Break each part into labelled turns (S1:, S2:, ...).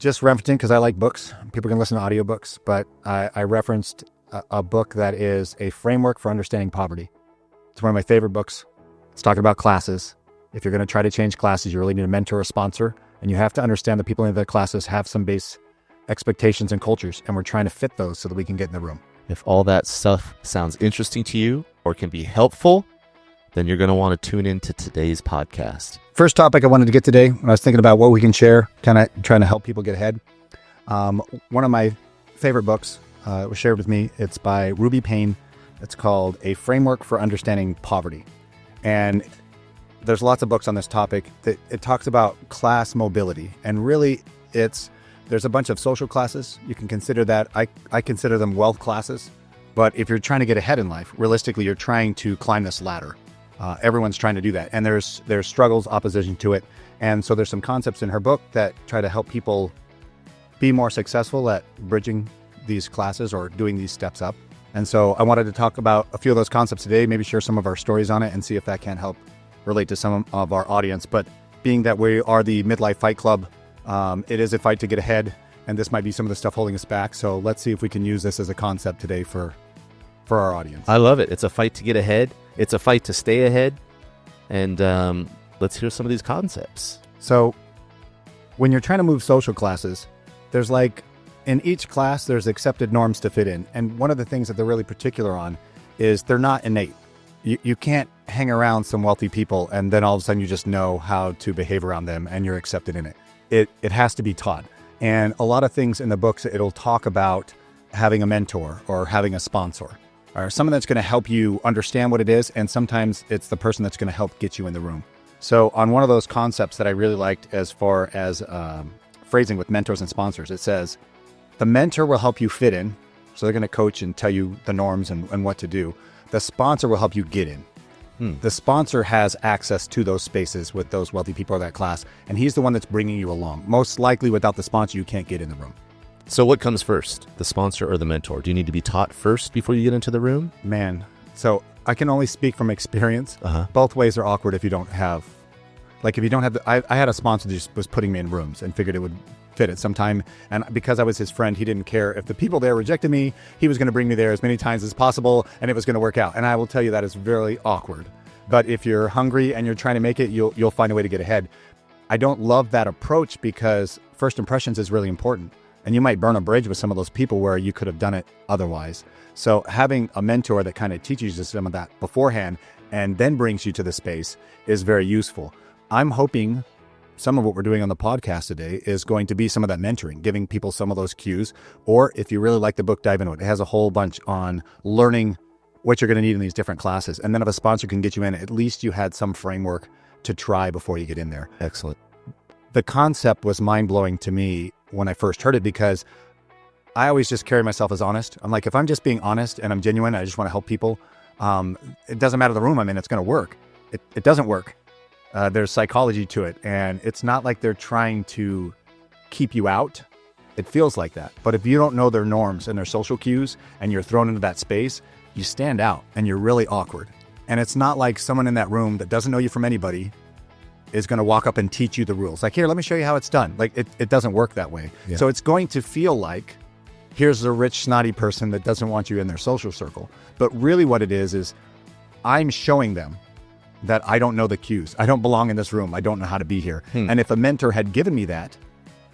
S1: just referencing because I like books. People can listen to audiobooks, but I referenced a book that is a framework for understanding poverty. It's one of my favorite books. It's talking about classes. If you're going to try to change classes, you really need a mentor or sponsor, and you have to understand that people in the classes have some base expectations and cultures, and we're trying to fit those so that we can get in the room.
S2: If all that stuff sounds interesting to you or can be helpful, then you're going to want to tune into today's podcast.
S1: First topic I wanted to get today, when I was thinking about what we can share, kind of trying to help people get ahead. One of my favorite books was shared with me. It's by Ruby Payne. It's called A Framework for Understanding Poverty. And there's lots of books on this topic that it talks about class mobility. And really, there's a bunch of social classes. You can consider that. I consider them wealth classes. But if you're trying to get ahead in life, realistically, you're trying to climb this ladder. Everyone's trying to do that. And there's struggles, opposition to it. And so there's some concepts in her book that try to help people be more successful at bridging these classes or doing these steps up. And so I wanted to talk about a few of those concepts today, maybe share some of our stories on it and see if that can help relate to some of our audience. But being that we are the Midlife Fight Club, it is a fight to get ahead, and this might be some of the stuff holding us back. So let's see if we can use this as a concept today for our audience.
S2: I love it. It's a fight to get ahead. It's a fight to stay ahead. And let's hear some of these concepts.
S1: So when you're trying to move social classes, there's in each class, there's accepted norms to fit in. And one of the things that they're really particular on is they're not innate. You can't hang around some wealthy people and then all of a sudden you just know how to behave around them and you're accepted in it. It has to be taught. And a lot of things in the books, it'll talk about having a mentor or having a sponsor or someone that's going to help you understand what it is. And sometimes it's the person that's going to help get you in the room. So on one of those concepts that I really liked as far as phrasing with mentors and sponsors, it says, the mentor will help you fit in. So they're going to coach and tell you the norms and what to do. The sponsor will help you get in. The sponsor has access to those spaces with those wealthy people or that class, and he's the one that's bringing you along. Most likely without the sponsor, you can't get in the room.
S2: So what comes first, the sponsor or the mentor? Do you need to be taught first before you get into the room?
S1: Man, so I can only speak from experience. Both ways are awkward if you don't have, I had a sponsor that just was putting me in rooms and figured it would fit at some time. And because I was his friend, he didn't care if the people there rejected me. He was going to bring me there as many times as possible and it was going to work out. And I will tell you that is very awkward. But if you're hungry and you're trying to make it, you'll find a way to get ahead. I don't love that approach because first impressions is really important. And you might burn a bridge with some of those people where you could have done it otherwise. So having a mentor that kind of teaches you some of that beforehand and then brings you to the space is very useful. I'm hoping some of what we're doing on the podcast today is going to be some of that mentoring, giving people some of those cues. Or if you really like the book, dive into it. It has a whole bunch on learning what you're going to need in these different classes. And then if a sponsor can get you in, at least you had some framework to try before you get in there.
S2: Excellent.
S1: The concept was mind-blowing to me when I first heard it because I always just carry myself as honest. I'm like, if I'm just being honest and I'm genuine, I just want to help people. It doesn't matter the room I'm in, it's going to work. It doesn't work. There's psychology to it. And it's not like they're trying to keep you out. It feels like that. But if you don't know their norms and their social cues and you're thrown into that space, you stand out and you're really awkward. And it's not like someone in that room that doesn't know you from anybody is going to walk up and teach you the rules. Like, here, let me show you how it's done. Like, it doesn't work that way. Yeah. So it's going to feel like, here's a rich, snotty person that doesn't want you in their social circle. But really what it is I'm showing them that I don't know the cues. I don't belong in this room. I don't know how to be here. And if a mentor had given me that,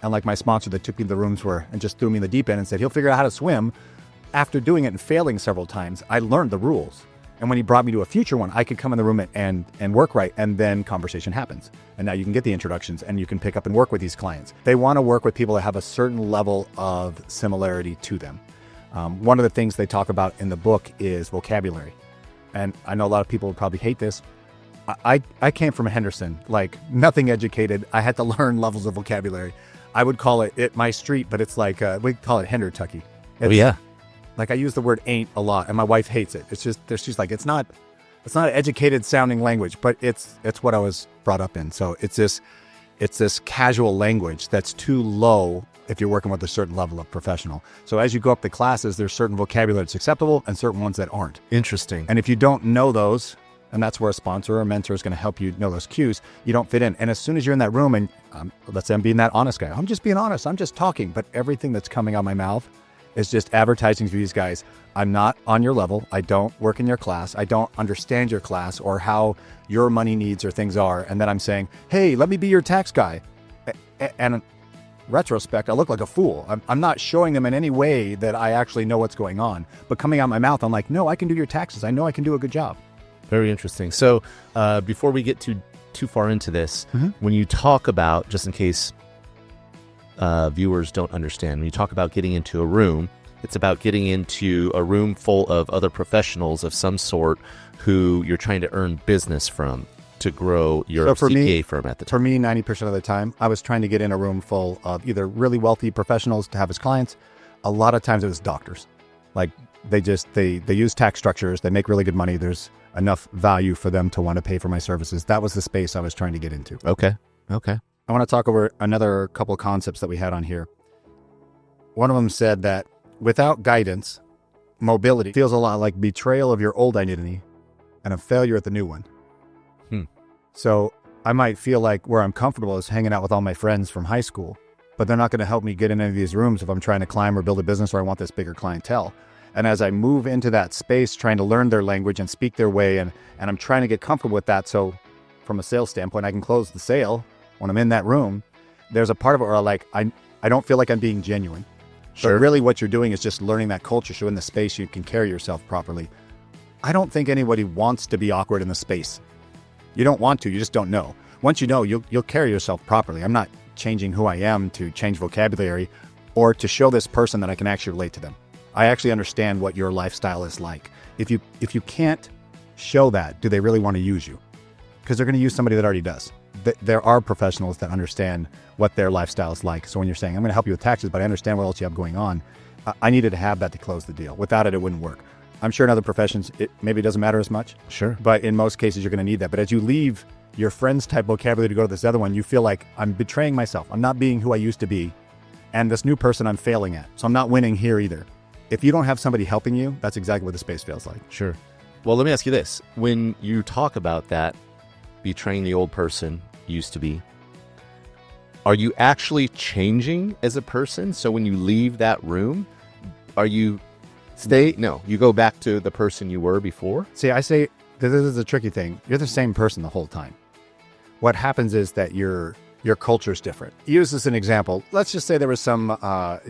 S1: and like my sponsor that took me to the rooms and just threw me in the deep end and said, he'll figure out how to swim. After doing it and failing several times, I learned the rules. And when he brought me to a future one, I could come in the room and work right. And then conversation happens. And now you can get the introductions and you can pick up and work with these clients. They want to work with people that have a certain level of similarity to them. One of the things they talk about in the book is vocabulary. And I know a lot of people would probably hate this. I came from Henderson, like nothing educated. I had to learn levels of vocabulary. I would call it my street, but it's like, we call it Hendertucky.
S2: Oh, yeah.
S1: Like I use the word ain't a lot and my wife hates it. It's just, she's like, it's not an educated sounding language, but it's what I was brought up in. So it's this casual language that's too low if you're working with a certain level of professional. So as you go up the classes, there's certain vocabulary that's acceptable and certain ones that aren't.
S2: Interesting.
S1: And if you don't know those, And that's where a sponsor or a mentor is going to help you know those cues. You don't fit in. And as soon as you're in that room and let's say I'm being that honest guy, I'm just being honest. I'm just talking. But everything that's coming out of my mouth is just advertising to these guys. I'm not on your level. I don't work in your class. I don't understand your class or how your money needs or things are. And then I'm saying, hey, let me be your tax guy. And in retrospect, I look like a fool. I'm not showing them in any way that I actually know what's going on. But coming out of my mouth, I'm like, no, I can do your taxes. I know I can do a good job.
S2: Very interesting. So before we get too far into this, when you talk about, just in case viewers don't understand, when you talk about getting into a room, it's about getting into a room full of other professionals of some sort who you're trying to earn business from to grow your CPA firm at the time.
S1: For me, 90% of the time, I was trying to get in a room full of either really wealthy professionals to have as clients. A lot of times it was doctors. Like they use tax structures. They make really good money. There's enough value for them to want to pay for my services. That was the space I was trying to get into.
S2: Okay.
S1: I want to talk over another couple of concepts that we had on here. One of them said that without guidance, mobility feels a lot like betrayal of your old identity and a failure at the new one. So I might feel like where I'm comfortable is hanging out with all my friends from high school, but they're not going to help me get in any of these rooms if I'm trying to climb or build a business or I want this bigger clientele. And as I move into that space, trying to learn their language and speak their way, and I'm trying to get comfortable with that, so from a sales standpoint, I can close the sale when I'm in that room, there's a part of it where I don't feel like I'm being genuine. Sure. But really what you're doing is just learning that culture, so in the space you can carry yourself properly. I don't think anybody wants to be awkward in the space. You don't want to, you just don't know. Once you know, you'll carry yourself properly. I'm not changing who I am to change vocabulary or to show this person that I can actually relate to them. I actually understand what your lifestyle is like. If you can't show that, do they really want to use you? Because they're going to use somebody that already does. There are professionals that understand what their lifestyle is like. So when you're saying, I'm going to help you with taxes, but I understand what else you have going on, I needed to have that to close the deal. Without it, it wouldn't work. I'm sure in other professions, it maybe doesn't matter as much.
S2: Sure.
S1: But in most cases, you're going to need that. But as you leave your friends type vocabulary to go to this other one, you feel like I'm betraying myself. I'm not being who I used to be. And this new person I'm failing at. So I'm not winning here either. If you don't have somebody helping you, that's exactly what the space feels like.
S2: Sure. Well, let me ask you this. When you talk about that, betraying the old person used to be, are you actually changing as a person? So when you leave that room, are you you go back to the person you were before?
S1: See, I say this is a tricky thing. You're the same person the whole time. What happens is that your culture is different. Use this as an example. Let's just say there was some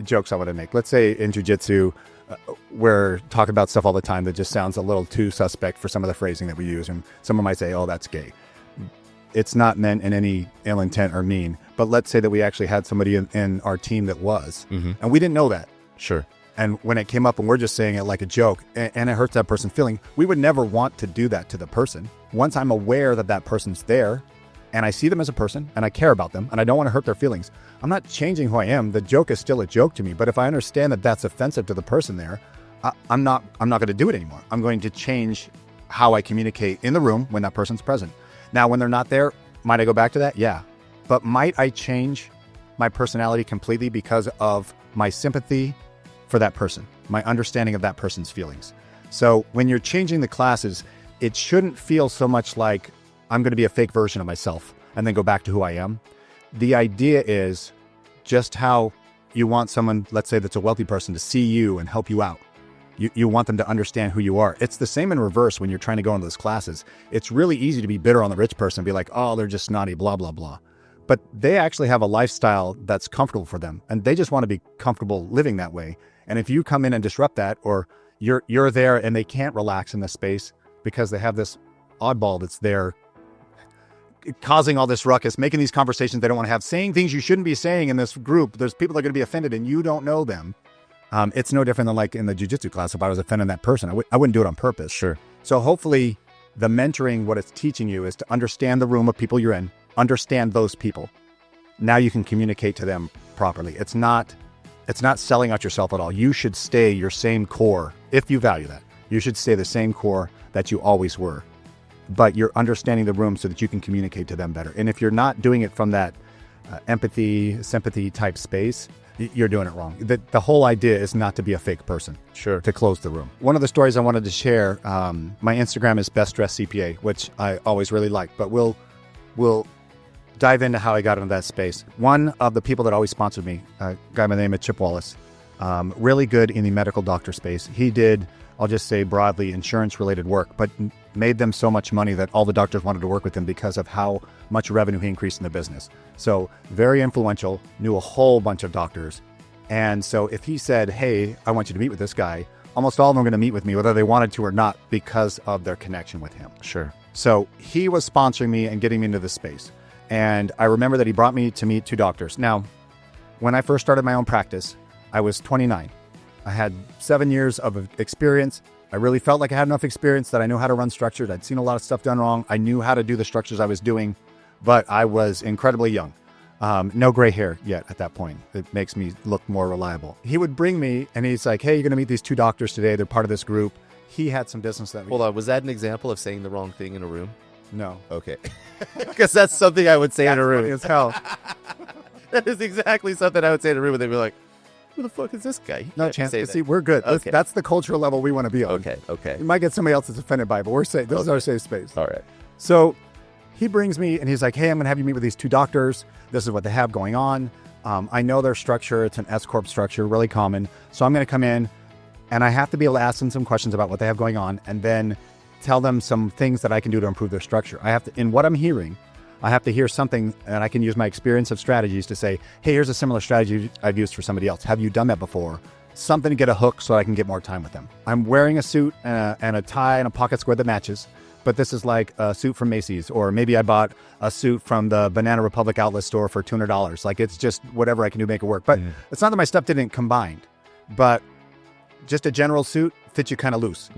S1: jokes I want to make. Let's say in jiu-jitsu, we're talking about stuff all the time that just sounds a little too suspect for some of the phrasing that we use. And someone might say, oh, that's gay. It's not meant in any ill intent or mean. But let's say that we actually had somebody in our team that was. And we didn't know that.
S2: Sure.
S1: And when it came up and we're just saying it like a joke and it hurts that person's feeling, we would never want to do that to the person. Once I'm aware that that person's there and I see them as a person and I care about them and I don't want to hurt their feelings, I'm not changing who I am. The joke is still a joke to me. But if I understand that that's offensive to the person there, I'm not going to do it anymore. I'm going to change how I communicate in the room when that person's present. Now, when they're not there, might I go back to that? Yeah. But might I change my personality completely because of my sympathy for that person, my understanding of that person's feelings? So when you're changing the classes, it shouldn't feel so much like I'm going to be a fake version of myself and then go back to who I am. The idea is just how you want someone, let's say that's a wealthy person, to see you and help you out. You want them to understand who you are. It's the same in reverse when you're trying to go into those classes. It's really easy to be bitter on the rich person and be like, oh, they're just snotty, blah, blah, blah. But they actually have a lifestyle that's comfortable for them. And they just want to be comfortable living that way. And if you come in and disrupt that, or you're there and they can't relax in the space because they have this oddball that's there causing all this ruckus, making these conversations they don't want to have, saying things you shouldn't be saying in this group, there's people that are going to be offended and you don't know them. It's no different than like in the jiu-jitsu class. If I was offending that person, I wouldn't do it on purpose.
S2: Sure.
S1: So hopefully the mentoring, what it's teaching you is to understand the room of people you're in, understand those people. Now you can communicate to them properly. It's not selling out yourself at all. You should stay your same core. If you value that, you should stay the same core that you always were, but you're understanding the room so that you can communicate to them better. And if you're not doing it from that empathy, sympathy type space, you're doing it wrong. The whole idea is not to be a fake person.
S2: Sure.
S1: To close the room. One of the stories I wanted to share, my Instagram is Best Dressed CPA, which I always really like, but we'll dive into how I got into that space. One of the people that always sponsored me, a guy by the name of Chip Wallace, really good in the medical doctor space. He did, I'll just say broadly, insurance-related work, but made them so much money that all the doctors wanted to work with him because of how much revenue he increased in the business. So very influential, knew a whole bunch of doctors. And so if he said, hey, I want you to meet with this guy, almost all of them are going to meet with me, whether they wanted to or not, because of their connection with him.
S2: Sure.
S1: So he was sponsoring me and getting me into this space. And I remember that he brought me to meet 2 doctors. Now, when I first started my own practice, I was 29. I had 7 years of experience. I really felt like I had enough experience that I knew how to run structures. I'd seen a lot of stuff done wrong. I knew how to do the structures I was doing, but I was incredibly young. No gray hair yet at that point. It makes me look more reliable. He would bring me and he's like, hey, you're going to meet these 2 doctors today. They're part of this group. He had some business that
S2: Hold on. Was that an example of saying the wrong thing in a room?
S1: No.
S2: Okay. Because that's something I would say in a room.
S1: Funny as hell.
S2: That is exactly something I would say in a room, and they'd be like, who the fuck is this guy?
S1: No chance. See, we're good.
S2: Okay.
S1: That's the cultural level we want to be on.
S2: Okay.
S1: You might get somebody else that's offended by it, but we're safe. This is our safe space.
S2: All right.
S1: So he brings me and he's like, hey, I'm going to have you meet with these 2 doctors. This is what they have going on. I know their structure. It's an S-Corp structure, really common. So I'm going to come in and I have to be able to ask them some questions about what they have going on and then tell them some things that I can do to improve their structure. I have to, in what I'm hearing, I have to hear something and I can use my experience of strategies to say, hey, here's a similar strategy I've used for somebody else. Have you done that before? Something to get a hook so I can get more time with them. I'm wearing a suit and a tie and a pocket square that matches, but this is like a suit from Macy's, or maybe I bought a suit from the Banana Republic outlet store for $200. Like it's just whatever I can do to make it work. But it's not that my stuff didn't combine, but just a general suit fits you kind of loose.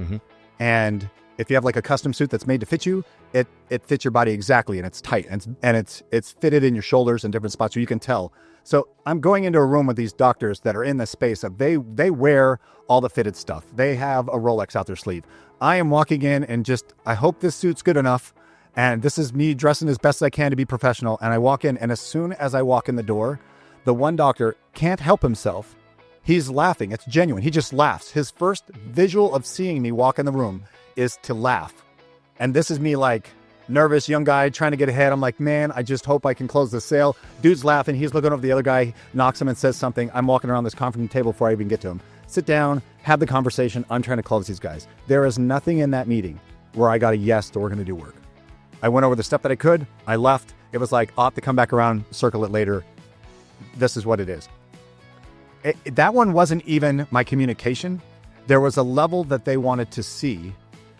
S1: And if you have like a custom suit that's made to fit you, it fits your body exactly and it's tight and it's fitted in your shoulders and different spots so you can tell. So I'm going into a room with these doctors that are in the space of they wear all the fitted stuff. They have a Rolex out their sleeve. I am walking in and just, I hope this suit's good enough. And this is me dressing as best as I can to be professional. And I walk in and as soon as I walk in the door, the one doctor can't help himself. He's laughing. It's genuine. He just laughs. His first visual of seeing me walk in the room is to laugh. And this is me like nervous young guy trying to get ahead. I'm like, man, I just hope I can close the sale. Dude's laughing. He's looking over the other guy, knocks him and says something. I'm walking around this conference table before I even get to him. Sit down, have the conversation. I'm trying to close these guys. There is nothing in that meeting where I got a yes that we're going to do work. I went over the stuff that I could. I left. It was like, I'll have to come back around, circle it later. This is what it is. That one wasn't even my communication. There was a level that they wanted to see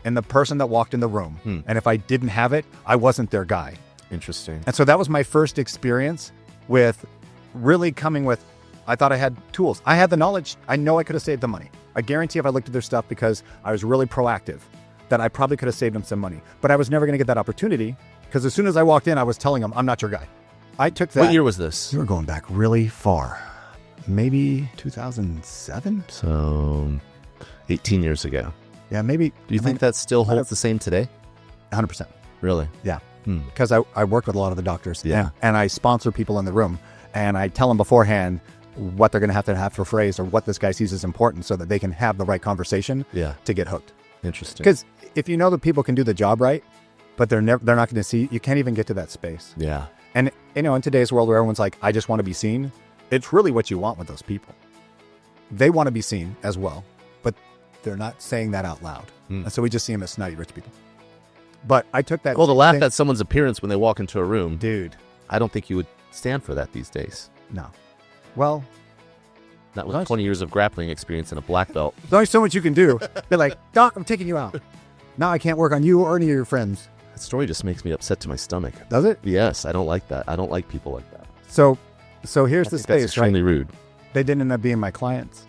S1: in the person that walked in the room. And if I didn't have it, I wasn't their guy.
S2: Interesting.
S1: And so that was my first experience with really coming with, I thought I had tools. I had the knowledge. I know I could have saved them money. I guarantee if I looked at their stuff because I was really proactive, that I probably could have saved them some money. But I was never going to get that opportunity because as soon as I walked in, I was telling them, I'm not your guy. I took that.
S2: What year was this?
S1: We were going back really far. Maybe 2007?
S2: So 18 years ago.
S1: Yeah, maybe.
S2: Do you think that still holds the same today?
S1: 100%.
S2: Really?
S1: Yeah. Because I work with a lot of the doctors.
S2: Yeah.
S1: And I sponsor people in the room. And I tell them beforehand what they're going to have for phrase or what this guy sees as important so that they can have the right conversation to get hooked.
S2: Interesting.
S1: Because if you know that people can do the job right, but they're not going to see, you can't even get to that space.
S2: Yeah.
S1: And, you know, in today's world where everyone's like, I just want to be seen, it's really what you want with those people. They want to be seen as well, but they're not saying that out loud. And so we just see them as snotty rich people. But I took that.
S2: Well, to laugh at someone's appearance when they walk into a room.
S1: Dude.
S2: I don't think you would stand for that these days.
S1: No. Well.
S2: Not with 20 years of grappling experience and a black belt.
S1: There's only so much you can do. They're like, Doc, I'm taking you out. Now I can't work on you or any of your friends.
S2: That story just makes me upset to my stomach.
S1: Does it?
S2: Yes, I don't like that. I don't like people like that.
S1: So here's the space,
S2: that's extremely rude.
S1: They didn't end up being my clients.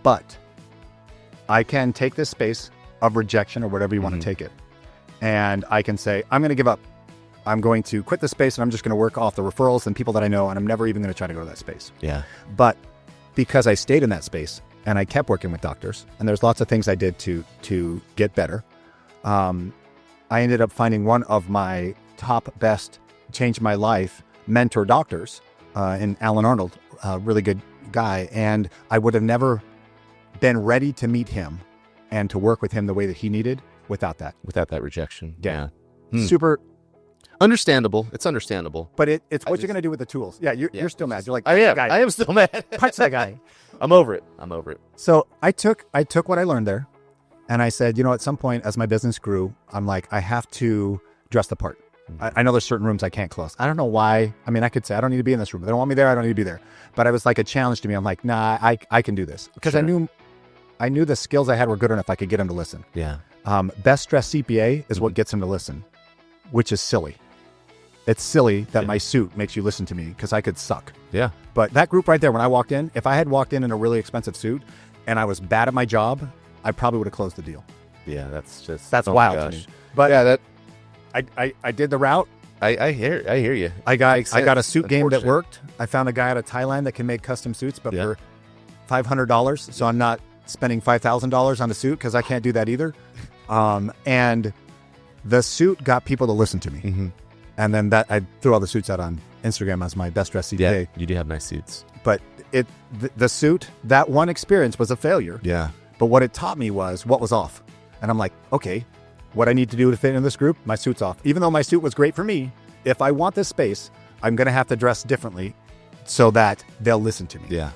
S1: But I can take this space of rejection or whatever you want to take it. And I can say, I'm going to give up. I'm going to quit the space and I'm just going to work off the referrals and people that I know. And I'm never even going to try to go to that space.
S2: Yeah.
S1: But because I stayed in that space and I kept working with doctors and there's lots of things I did to get better. I ended up finding one of my top best, changed my life mentor doctors in Alan Arnold, really good guy. And I would have never been ready to meet him and to work with him the way that he needed without that.
S2: Without that rejection.
S1: Yeah.
S2: Hmm.
S1: Super.
S2: Understandable. It's understandable.
S1: But it's what you're going to do with the tools. Yeah, you're still mad. You're like,
S2: I am.
S1: guy.
S2: I am still mad.
S1: Punch that guy.
S2: I'm over it.
S1: So I took what I learned there, and I said, at some point as my business grew, I'm like, I have to dress the part. I know there's certain rooms I can't close. I don't know why. I mean, I could say I don't need to be in this room. If they don't want me there, I don't need to be there. But I was like a challenge to me. I'm like, nah, I can do this because
S2: Sure.
S1: I knew the skills I had were good enough. I could get them to listen.
S2: Yeah.
S1: Best dressed CPA is what gets him to listen, which is silly. It's silly that my suit makes you listen to me because I could suck.
S2: Yeah.
S1: But that group right there, when I walked in, if I had walked in a really expensive suit and I was bad at my job, I probably would have closed the deal.
S2: Yeah. That's
S1: wild to me. But
S2: yeah,
S1: I did the route.
S2: I hear you.
S1: I got a suit game that worked. I found a guy out of Thailand that can make custom suits, but for $500. So I'm not spending $5,000 on a suit because I can't do that either. And the suit got people to listen to me.
S2: Mm-hmm.
S1: And then I threw all the suits out on Instagram as my best dressed CPA.
S2: Yeah, you do have nice suits.
S1: But the suit, that one experience was a failure.
S2: Yeah.
S1: But what it taught me was what was off. And I'm like, okay, what I need to do to fit in this group, my suit's off. Even though my suit was great for me, if I want this space, I'm going to have to dress differently so that they'll listen to me.
S2: Yeah.